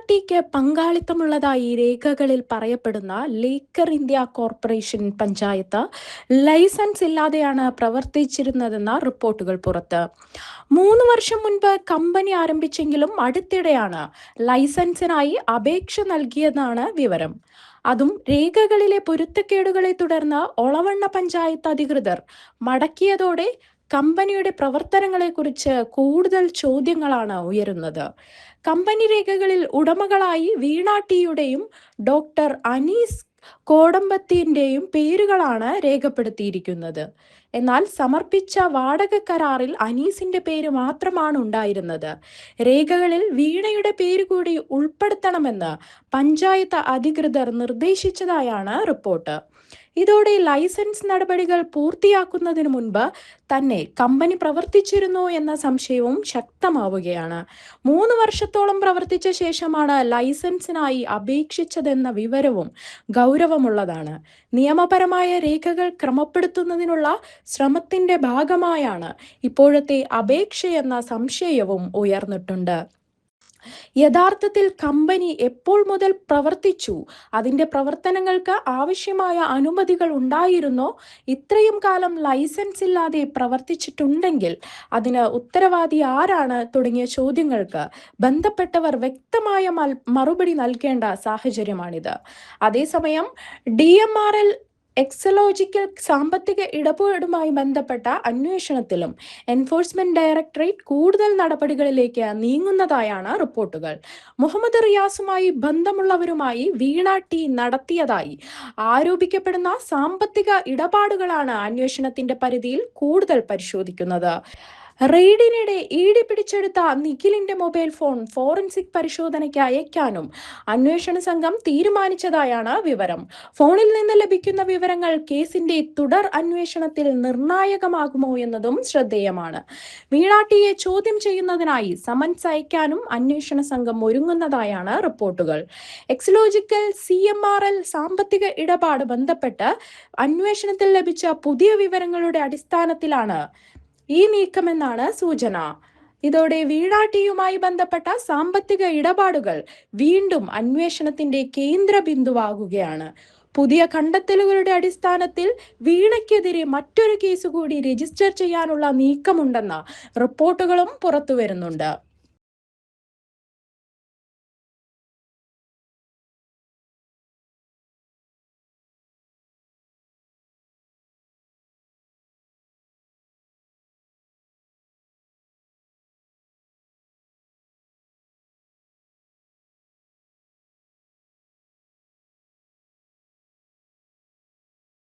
Tick പങ്കാളിത്തമുള്ളതായി രേഖകളിൽ പറയപ്പെടുന്ന Laker India corporation panchayat licence ഇല്ലാതെയാണ് പ്രവർത്തിച്ചിരുന്നതെന്ന റിപ്പോർട്ടുകൾ പുറത്ത്. 3 വർഷം മുൻപ് കമ്പനി ആരംഭിച്ചെങ്കിലും അടുത്തിടെയാണ് ലൈസൻസിനായി അപേക്ഷ നൽകിയതാണ് വിവരം. അതും രേഖകളിലെ പൊരുത്തക്കേടുകളെ തുടർന്ന് ഒളവണ്ണ പഞ്ചായത്ത് അധികൃതർ മടക്കിയതോടെ കമ്പനിയുടെ പ്രവർത്തനങ്ങളെക്കുറിച്ച് കൂടുതൽ ചോദ്യങ്ങളാണ് ഉയരുന്നത്. കമ്പനി രേഖകളിൽ ഉടമകളായി വീണ ടിയുടെയും ഡോക്ടർ അനീസ് കോടമ്പത്തിന്റെയും പേരുകളാണ് രേഖപ്പെടുത്തിയിരിക്കുന്നത്. എന്നാൽ സമർപ്പിച്ച വാടക കരാറിൽ അനീസിന്റെ പേര് മാത്രമാണ് ഉണ്ടായിരുന്നത്. രേഖകളിൽ വീണയുടെ പേര് കൂടി ഉൾപ്പെടുത്തണമെന്ന് പഞ്ചായത്ത് അധികൃതർ നിർദ്ദേശിച്ചതായാണ് റിപ്പോർട്ട്. ഇതോടെ ലൈസൻസ് നടപടികൾ പൂർത്തിയാക്കുന്നതിന് മുൻപ് തന്നെ കമ്പനി പ്രവർത്തിച്ചിരുന്നോ എന്ന സംശയവും ശക്തമാവുകയാണ്. 3 വർഷത്തോളം പ്രവർത്തിച്ച ശേഷമാണ് ലൈസൻസിനായി അപേക്ഷിച്ചതെന്ന വിവരവും ഗൗരവമുള്ളതാണ്. നിയമപരമായ രേഖകൾ ക്രമപ്പെടുത്തുന്നതിനുള്ള ശ്രമത്തിന്റെ ഭാഗമായാണ് ഇപ്പോഴത്തെ അപേക്ഷയെന്ന സംശയവും ഉയർന്നിട്ടുണ്ട്. യഥാർത്ഥത്തിൽ കമ്പനി എപ്പോൾ മുതൽ പ്രവർത്തിച്ചു? അതിന്റെ പ്രവർത്തനങ്ങൾക്ക് ആവശ്യമായ അനുമതികൾ ഉണ്ടായിരുന്നോ? ഇത്രയും കാലം ലൈസൻസ് ഇല്ലാതെ പ്രവർത്തിച്ചിട്ടുണ്ടെങ്കിൽ അതിന് ഉത്തരവാദി ആരാണ്? തുടങ്ങിയ ചോദ്യങ്ങൾക്ക് ബന്ധപ്പെട്ടവർ വ്യക്തമായ മറുപടി നൽകേണ്ട സാഹചര്യമാണിത്. അതേസമയം DMRL എക്സലോജിക്കൽ സാമ്പത്തിക ഇടപാടുമായി ബന്ധപ്പെട്ട അന്വേഷണത്തിലും എൻഫോഴ്സ്മെന്റ് ഡയറക്ടറേറ്റ് കൂടുതൽ നടപടികളിലേക്ക് നീങ്ങുന്നതായാണ് റിപ്പോർട്ടുകൾ. മുഹമ്മദ് റിയാസുമായി ബന്ധമുള്ളവരുമായി വീണ ടി നടത്തിയതായി ആരോപിക്കപ്പെടുന്ന സാമ്പത്തിക ഇടപാടുകളാണ് അന്വേഷണത്തിന്റെ പരിധിയിൽ കൂടുതൽ പരിശോധിക്കുന്നത്. റെയ്ഡിനിടെ ED പിടിച്ചെടുത്ത നിഖിലിന്റെ മൊബൈൽ ഫോൺ ഫോറൻസിക് പരിശോധനയ്ക്ക് അയക്കാനും അന്വേഷണ സംഘം തീരുമാനിച്ചതായാണ് വിവരം. ഫോണിൽ നിന്ന് ലഭിക്കുന്ന വിവരങ്ങൾ കേസിന്റെ തുടർ അന്വേഷണത്തിൽ നിർണായകമാകുമോ എന്നതും ശ്രദ്ധേയമാണ്. വീണ ടിയെ ചോദ്യം ചെയ്യുന്നതിനായി സമൻസ് അയക്കാനും അന്വേഷണ സംഘം ഒരുങ്ങുന്നതായാണ് റിപ്പോർട്ടുകൾ. എക്സലോജിക്കൽ CMRL സാമ്പത്തിക ഇടപാട് ബന്ധപ്പെട്ട് അന്വേഷണത്തിൽ ലഭിച്ച പുതിയ വിവരങ്ങളുടെ അടിസ്ഥാനത്തിലാണ് ഈ നീക്കമെന്നാണ് സൂചന. ഇതോടെ വീണ ടിയുമായി ബന്ധപ്പെട്ട സാമ്പത്തിക ഇടപാടുകൾ വീണ്ടും അന്വേഷണത്തിന്റെ കേന്ദ്ര ബിന്ദുവാകുകയാണ്. പുതിയ കണ്ടെത്തലുകളുടെ അടിസ്ഥാനത്തിൽ വീണയ്ക്കെതിരെ മറ്റൊരു കേസ് കൂടി രജിസ്റ്റർ ചെയ്യാനുള്ള നീക്കമുണ്ടെന്ന റിപ്പോർട്ടുകളും പുറത്തുവരുന്നുണ്ട്.